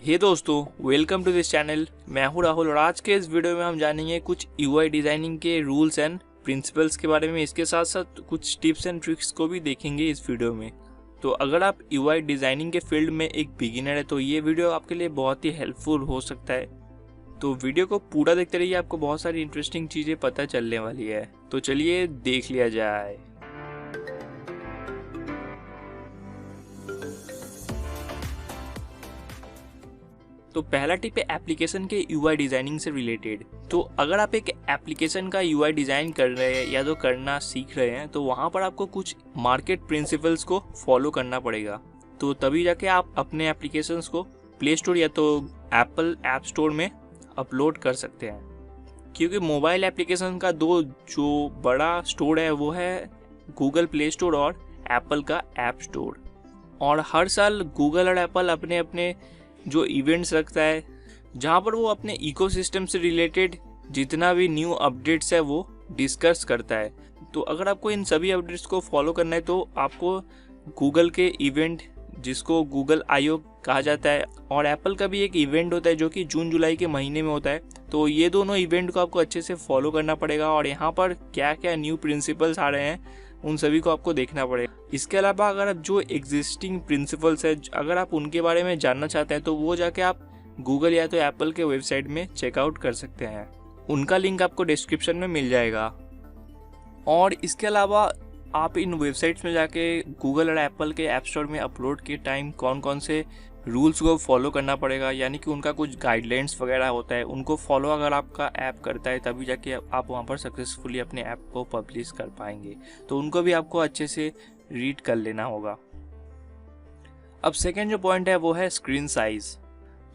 हे दोस्तों, welcome to this channel. मैं हूं राहुल और आज के इस वीडियो में हम जानेंगे कुछ यूआई डिज़ाइनिंग के रूल्स एंड प्रिंसिपल्स के बारे में। इसके साथ साथ कुछ टिप्स एंड ट्रिक्स को भी देखेंगे इस वीडियो में। तो अगर आप यूआई डिज़ाइनिंग के फील्ड में एक बिगिनर है तो ये वीडियो आपके लिए बहुत ही हेल्पफुल हो सकता है। तो वीडियो को पूरा देखते रहिए, आपको बहुत सारी इंटरेस्टिंग चीज़ें पता चलने वाली है। तो चलिए देख लिया जाए। तो पहला टिप है एप्लीकेशन के यूआई डिज़ाइनिंग से रिलेटेड। तो अगर आप एक एप्लीकेशन का यूआई डिज़ाइन कर रहे हैं या तो करना सीख रहे हैं तो वहाँ पर आपको कुछ मार्केट प्रिंसिपल्स को फॉलो करना पड़ेगा। तो तभी जाके आप अपने एप्लीकेशंस को प्ले स्टोर या तो एप्पल ऐप स्टोर में अपलोड कर सकते हैं। क्योंकि मोबाइल एप्लीकेशन का दो जो बड़ा स्टोर है वो है गूगल प्ले स्टोर और एप्पल का ऐप स्टोर। और हर साल गूगल और एप्पल अपने अपने जो इवेंट्स रखता है जहाँ पर वो अपने इकोसिस्टम से रिलेटेड जितना भी न्यू अपडेट्स है वो डिस्कस करता है। तो अगर आपको इन सभी अपडेट्स को फॉलो करना है तो आपको गूगल के इवेंट जिसको गूगल I/O कहा जाता है और एप्पल का भी एक इवेंट होता है जो कि जून जुलाई के महीने में होता है। तो ये दोनों इवेंट को आपको अच्छे से फॉलो करना पड़ेगा और यहाँ पर क्या क्या न्यू प्रिंसिपल्स आ रहे हैं उन सभी को आपको देखना पड़ेगा। इसके अलावा अगर आप जो एग्जिस्टिंग प्रिंसिपल्स है अगर आप उनके बारे में जानना चाहते हैं तो वो जाके आप गूगल या तो एप्पल के वेबसाइट में चेकआउट कर सकते हैं। उनका लिंक आपको डिस्क्रिप्शन में मिल जाएगा। और इसके अलावा आप इन वेबसाइट्स में जाके गूगल और एप्पल के ऐप स्टोर में अपलोड के टाइम कौन कौन से रूल्स को फॉलो करना पड़ेगा, यानी कि उनका कुछ गाइडलाइंस वगैरह होता है, उनको फॉलो अगर आपका ऐप करता है तभी जाके आप वहाँ पर सक्सेसफुली अपने ऐप को पब्लिश कर पाएंगे। तो उनको भी आपको अच्छे से रीड कर लेना होगा। अब सेकेंड जो पॉइंट है वो है स्क्रीन साइज।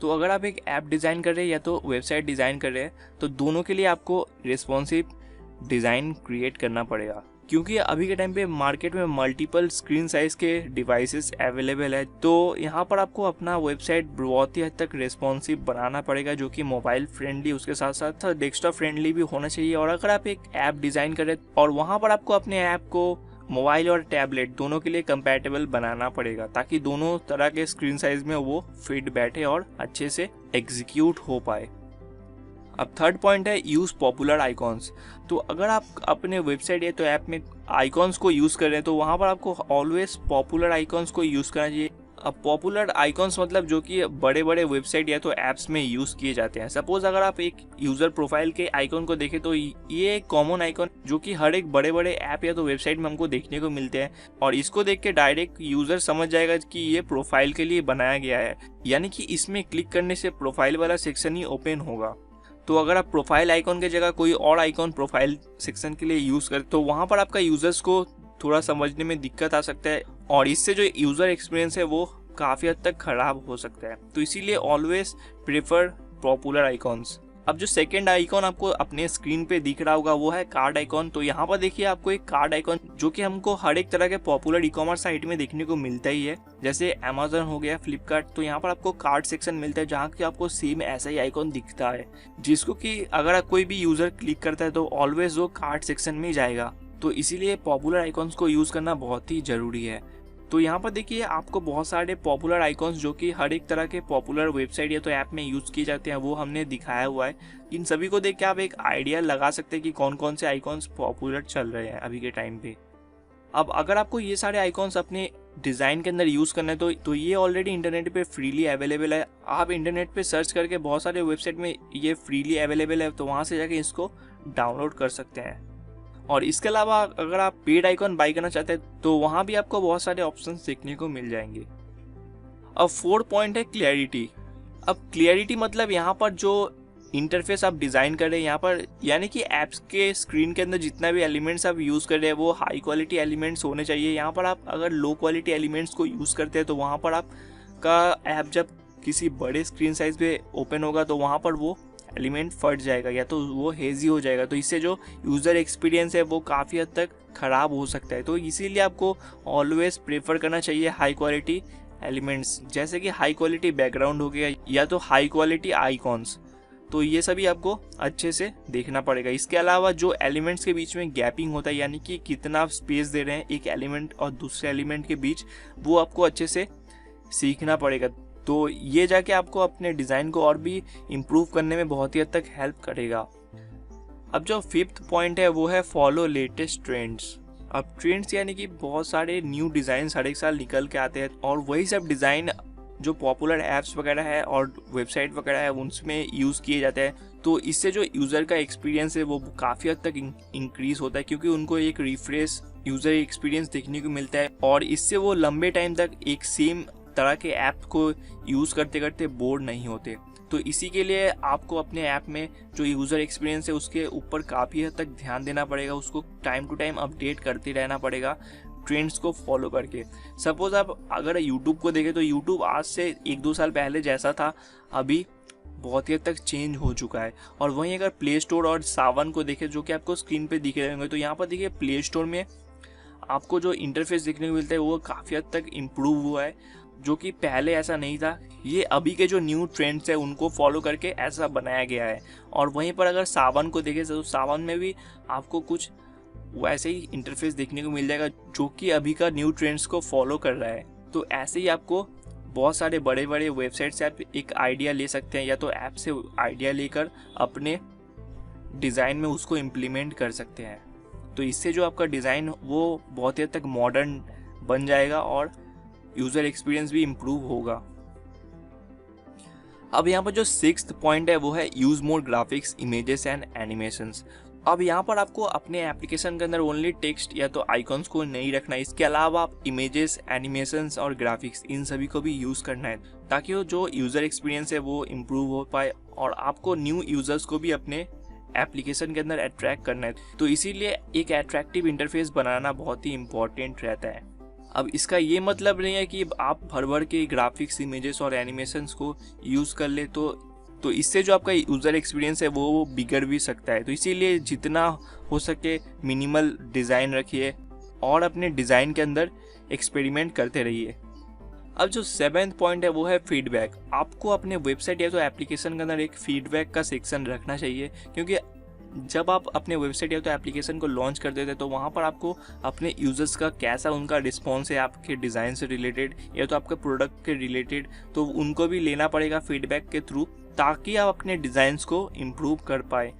तो अगर आप एक ऐप डिज़ाइन कर रहे हैं या तो वेबसाइट डिज़ाइन कर रहे हैं तो दोनों के लिए आपको रिस्पॉन्सिव डिज़ाइन क्रिएट करना पड़ेगा। क्योंकि अभी के टाइम पे मार्केट में मल्टीपल स्क्रीन साइज के डिवाइसेस अवेलेबल है, तो यहाँ पर आपको अपना वेबसाइट बहुत ही हद तक रिस्पॉन्सिव बनाना पड़ेगा जो कि मोबाइल फ्रेंडली उसके साथ साथ डेस्कटॉप फ्रेंडली भी होना चाहिए। और अगर आप एक ऐप डिज़ाइन करें और वहाँ पर आपको अपने ऐप को मोबाइल और टैबलेट दोनों के लिए कंपैटिबल बनाना पड़ेगा ताकि दोनों तरह के स्क्रीन साइज में वो फिट बैठे और अच्छे से एग्जीक्यूट हो पाए। अब थर्ड पॉइंट है यूज़ पॉपुलर आइकॉन्स। तो अगर आप अपने वेबसाइट या तो ऐप में आइकॉन्स को यूज़ कर रहे हैं तो वहाँ पर आपको ऑलवेज पॉपुलर आइकॉन्स को यूज़ करना चाहिए। अब पॉपुलर आइकॉन्स मतलब जो कि बड़े बड़े वेबसाइट या तो ऐप्स में यूज़ किए जाते हैं। सपोज अगर आप एक यूज़र प्रोफाइल के आइकॉन को देखें तो ये एक कॉमन आइकॉन जो कि हर एक बड़े बड़े ऐप या तो वेबसाइट में हमको देखने को मिलते हैं और इसको देख के डायरेक्ट यूज़र समझ जाएगा कि ये प्रोफाइल के लिए बनाया गया है, यानी कि इसमें क्लिक करने से प्रोफाइल वाला सेक्शन ही ओपन होगा। तो अगर आप प्रोफाइल आइकॉन की जगह कोई और आइकॉन प्रोफाइल सेक्शन के लिए यूज़ करें तो वहाँ पर आपका यूज़र्स को थोड़ा समझने में दिक्कत आ सकता है और इससे जो यूज़र एक्सपीरियंस है वो काफ़ी हद तक ख़राब हो सकता है। तो इसीलिए ऑलवेज प्रेफर पॉपुलर आइकॉन्स। अब जो सेकंड आइकॉन आपको अपने स्क्रीन पे दिख रहा होगा वो है कार्ड आइकॉन। तो यहाँ पर देखिए आपको एक कार्ड आइकॉन जो कि हमको हर एक तरह के पॉपुलर ई कॉमर्स साइट में देखने को मिलता ही है, जैसे अमेजन हो गया, फ्लिपकार्ट। तो यहाँ पर आपको कार्ड सेक्शन मिलता है जहाँ की आपको सेम ऐसा ही आइकॉन दिखता है जिसको कि अगर कोई भी यूज़र क्लिक करता है तो ऑलवेज वो कार्ड सेक्शन में ही जाएगा। तो इसीलिए पॉपुलर आइकॉन्स को यूज़ करना बहुत ही ज़रूरी है। तो यहाँ पर देखिए आपको बहुत सारे पॉपुलर आइकॉन्स जो कि हर एक तरह के पॉपुलर वेबसाइट या तो ऐप में यूज़ किए जाते हैं वो हमने दिखाया हुआ है। इन सभी को देख के आप एक आइडिया लगा सकते हैं कि कौन कौन से आइकॉन्स पॉपुलर चल रहे हैं अभी के टाइम पे। अब अगर आपको ये सारे आइकॉन्स अपने डिज़ाइन के अंदर यूज़ करना है तो ये ऑलरेडी इंटरनेट पे फ्रीली अवेलेबल है। आप इंटरनेट पे सर्च करके बहुत सारे वेबसाइट में ये फ्रीली अवेलेबल है, तो वहाँ से जाके इसको डाउनलोड कर सकते हैं। और इसके अलावा अगर आप पेड आइकॉन बाई करना चाहते हैं तो वहाँ भी आपको बहुत सारे ऑप्शंस देखने को मिल जाएंगे। अब फोर्थ पॉइंट है क्लियरिटी। अब क्लियरिटी मतलब यहाँ पर जो इंटरफेस आप डिज़ाइन कर रहे हैं यहाँ पर, यानी कि ऐप्स के स्क्रीन के अंदर जितना भी एलिमेंट्स आप यूज़ कर रहे हैं वो हाई क्वालिटी एलिमेंट्स होने चाहिए। यहाँ पर आप अगर लो क्वालिटी एलिमेंट्स को यूज़ करते हैं तो वहाँ पर आपका ऐप जब किसी बड़े स्क्रीन साइज पे ओपन होगा तो वहाँ पर वो एलिमेंट फट जाएगा या तो वो हेजी हो जाएगा। तो इससे जो यूज़र एक्सपीरियंस है वो काफ़ी हद तक ख़राब हो सकता है। तो इसीलिए आपको ऑलवेज प्रेफर करना चाहिए हाई क्वालिटी एलिमेंट्स, जैसे कि हाई क्वालिटी बैकग्राउंड हो गया या तो हाई क्वालिटी आइकॉन्स। तो ये सभी आपको अच्छे से देखना पड़ेगा। इसके अलावा जो एलिमेंट्स के बीच में गैपिंग होता है, यानी कि कितना स्पेस दे रहे हैं एक एलिमेंट और दूसरे एलिमेंट के बीच, वो आपको अच्छे से सीखना पड़ेगा। तो ये जाके आपको अपने डिज़ाइन को और भी इम्प्रूव करने में बहुत ही हद तक हेल्प करेगा। अब जो 5th पॉइंट है वो है फॉलो लेटेस्ट ट्रेंड्स। अब ट्रेंड्स यानी कि बहुत सारे न्यू डिज़ाइन हर एक साल निकल के आते हैं और वही सब डिज़ाइन जो पॉपुलर ऐप्स वगैरह है और वेबसाइट वगैरह है उनमें यूज़ किए जाते हैं। तो इससे जो यूज़र का एक्सपीरियंस है वो काफ़ी हद तक इंक्रीज़ होता है, क्योंकि उनको एक रिफ्रेश यूज़र एक्सपीरियंस देखने को मिलता है और इससे वो लंबे टाइम तक एक सेम तरह के ऐप को यूज़ करते करते बोर नहीं होते। तो इसी के लिए आपको अपने ऐप में जो यूज़र एक्सपीरियंस है उसके ऊपर काफ़ी हद तक ध्यान देना पड़ेगा, उसको टाइम टू टाइम अपडेट करते रहना पड़ेगा ट्रेंड्स को फॉलो करके। सपोज आप अगर यूट्यूब को देखें तो यूट्यूब आज से 1-2 साल पहले जैसा था अभी बहुत ही हद तक चेंज हो चुका है। और वहीं अगर प्ले स्टोर और सावन को देखें जो कि आपको स्क्रीन पे दिख रहे होंगे, तो यहाँ पर देखिए प्ले स्टोर में आपको जो इंटरफेस देखने को मिलता है वो काफ़ी हद तक इम्प्रूव हुआ है, जो कि पहले ऐसा नहीं था। ये अभी के जो न्यू ट्रेंड्स है उनको फॉलो करके ऐसा बनाया गया है। और वहीं पर अगर सावन को देखें तो सावन में भी आपको कुछ वैसे ही इंटरफेस देखने को मिल जाएगा जो कि अभी का न्यू ट्रेंड्स को फॉलो कर रहा है। तो ऐसे ही आपको बहुत सारे बड़े बड़े वेबसाइट से आप एक आइडिया ले सकते हैं, या तो ऐप से आइडिया लेकर अपने डिज़ाइन में उसको इम्प्लीमेंट कर सकते हैं। तो इससे जो आपका डिज़ाइन वो बहुत ही हद तक मॉडर्न बन जाएगा और यूज़र एक्सपीरियंस भी इम्प्रूव होगा। अब यहाँ पर जो 6th पॉइंट है वो है use more graphics, images and animations. अब यहाँ पर आपको अपने एप्लीकेशन के अंदर ओनली टेक्स्ट या तो आइकॉन्स को नहीं रखना है, इसके अलावा आप इमेजेस, एनिमेशंस और ग्राफिक्स इन सभी को भी यूज़ करना है, ताकि वो जो यूज़र एक्सपीरियंस है वो इम्प्रूव हो पाए और आपको न्यू यूज़र्स को भी अपने एप्लीकेशन के अंदर अट्रैक्ट करना है। तो इसीलिए एक अट्रैक्टिव इंटरफेस बनाना बहुत ही इम्पॉर्टेंट रहता है। अब इसका ये मतलब नहीं है कि आप भर भर के ग्राफिक्स, इमेजेस और एनिमेशंस को यूज़ कर ले तो इससे जो आपका यूज़र एक्सपीरियंस है वो बिगड़ भी सकता है। तो इसीलिए जितना हो सके मिनिमल डिज़ाइन रखिए और अपने डिज़ाइन के अंदर एक्सपेरिमेंट करते रहिए। अब जो 7th पॉइंट है वो है फीडबैक। आपको अपने वेबसाइट या तो एप्लीकेशन के अंदर एक फीडबैक का सेक्शन रखना चाहिए, क्योंकि जब आप अपने वेबसाइट या तो एप्लीकेशन को लॉन्च कर देते हैं तो वहाँ पर आपको अपने यूज़र्स का कैसा उनका रिस्पॉन्स है आपके डिज़ाइन से रिलेटेड या तो आपके प्रोडक्ट के रिलेटेड, तो उनको भी लेना पड़ेगा फीडबैक के थ्रू, ताकि आप अपने डिज़ाइंस को इम्प्रूव कर पाए।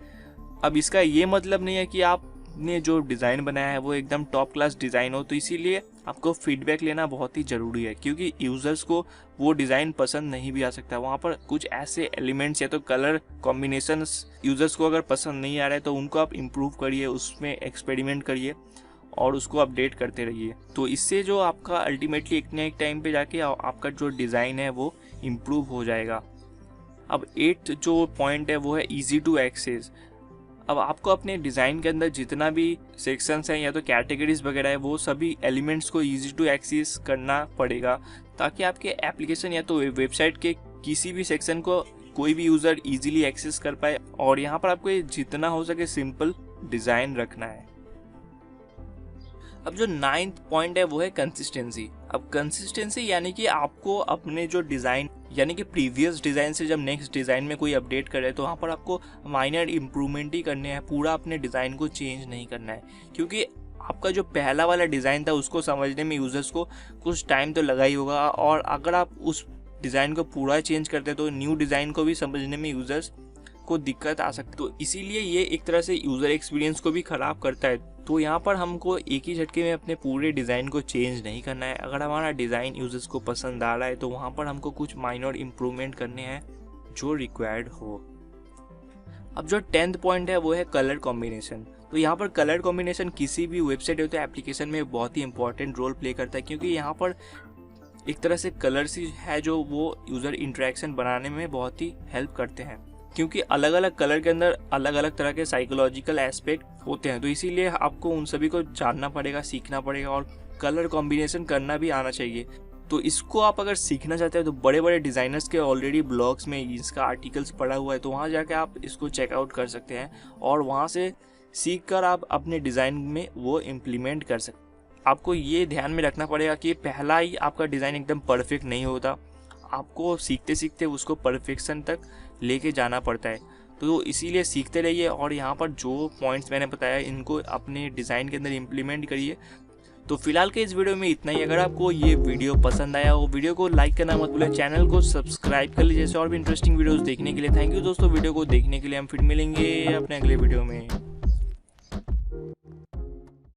अब इसका ये मतलब नहीं है कि आपने जो डिज़ाइन बनाया है वो एकदम टॉप क्लास डिज़ाइन हो, तो इसीलिए आपको फीडबैक लेना बहुत ही ज़रूरी है, क्योंकि यूज़र्स को वो डिज़ाइन पसंद नहीं भी आ सकता। वहाँ पर कुछ ऐसे एलिमेंट्स या तो कलर कॉम्बिनेशंस यूज़र्स को अगर पसंद नहीं आ रहा है तो उनको आप इम्प्रूव करिए, उसमें एक्सपेरिमेंट करिए और उसको अपडेट करते रहिए। तो इससे जो आपका अल्टीमेटली एक ना एक टाइम पे जाके आपका जो डिज़ाइन है वो इम्प्रूव हो जाएगा। अब 8th जो पॉइंट है वो है ईजी टू एक्सेस। अब आपको अपने डिज़ाइन के अंदर जितना भी सेक्शंस हैं या तो कैटेगरीज वगैरह है वो सभी एलिमेंट्स को ईजी टू एक्सेस करना पड़ेगा, ताकि आपके एप्लीकेशन या तो वेबसाइट के किसी भी सेक्शन को कोई भी यूज़र इजीली एक्सेस कर पाए। और यहाँ पर आपको जितना हो सके सिंपल डिज़ाइन रखना है। अब जो 9th पॉइंट है वो है कंसिस्टेंसी। अब कंसिस्टेंसी यानी कि आपको अपने जो डिज़ाइन यानी कि प्रीवियस डिज़ाइन से जब नेक्स्ट डिज़ाइन में कोई अपडेट करे तो वहाँ पर आपको माइनर इम्प्रूवमेंट ही करने हैं, पूरा अपने डिज़ाइन को चेंज नहीं करना है, क्योंकि आपका जो पहला वाला डिज़ाइन था उसको समझने में यूज़र्स को कुछ टाइम तो लगा ही होगा, और अगर आप उस डिज़ाइन को पूरा चेंज करते तो न्यू डिज़ाइन को भी समझने में यूज़र्स को दिक्कत आ सकती है। तो इसीलिए ये एक तरह से यूज़र एक्सपीरियंस को भी ख़राब करता है। तो यहाँ पर हमको एक ही झटके में अपने पूरे डिज़ाइन को चेंज नहीं करना है। अगर हमारा डिज़ाइन यूज़र्स को पसंद आ रहा है तो वहाँ पर हमको कुछ माइनर इम्प्रूवमेंट करने हैं जो रिक्वायर्ड हो। अब जो 10th पॉइंट है वो है कलर कॉम्बिनेशन। तो यहाँ पर कलर कॉम्बिनेशन किसी भी वेबसाइट या तो एप्लीकेशन में बहुत ही इंपॉर्टेंट रोल प्ले करता है, क्योंकि यहाँ पर एक तरह से कलर्स ही है जो वो यूज़र इंटरेक्शन बनाने में बहुत ही हेल्प करते हैं, क्योंकि अलग अलग कलर के अंदर अलग अलग तरह के साइकोलॉजिकल एस्पेक्ट होते हैं। तो इसीलिए आपको उन सभी को जानना पड़ेगा, सीखना पड़ेगा और कलर कॉम्बिनेशन करना भी आना चाहिए। तो इसको आप अगर सीखना चाहते हैं तो बड़े बड़े डिज़ाइनर्स के ऑलरेडी ब्लॉग्स में इसका आर्टिकल्स पड़ा हुआ है, तो वहाँ जाके आप इसको चेकआउट कर सकते हैं और वहाँ से सीख कर आप अपने डिज़ाइन में वो इम्प्लीमेंट कर सकते हैं। आपको ये ध्यान में रखना पड़ेगा कि पहला ही आपका डिज़ाइन एकदम परफेक्ट नहीं होता, आपको सीखते सीखते उसको परफेक्शन तक लेके जाना पड़ता है। तो इसीलिए सीखते रहिए और यहाँ पर जो पॉइंट्स मैंने बताया इनको अपने डिज़ाइन के अंदर इम्प्लीमेंट करिए, तो फिलहाल के इस वीडियो में इतना ही। अगर आपको ये वीडियो पसंद आया हो, वीडियो को लाइक करना मत भूलें, चैनल को सब्सक्राइब कर लीजिए जैसे और भी इंटरेस्टिंग वीडियोस देखने के लिए। थैंक यू दोस्तों वीडियो को देखने के लिए। हम फिर मिलेंगे अपने अगले वीडियो में।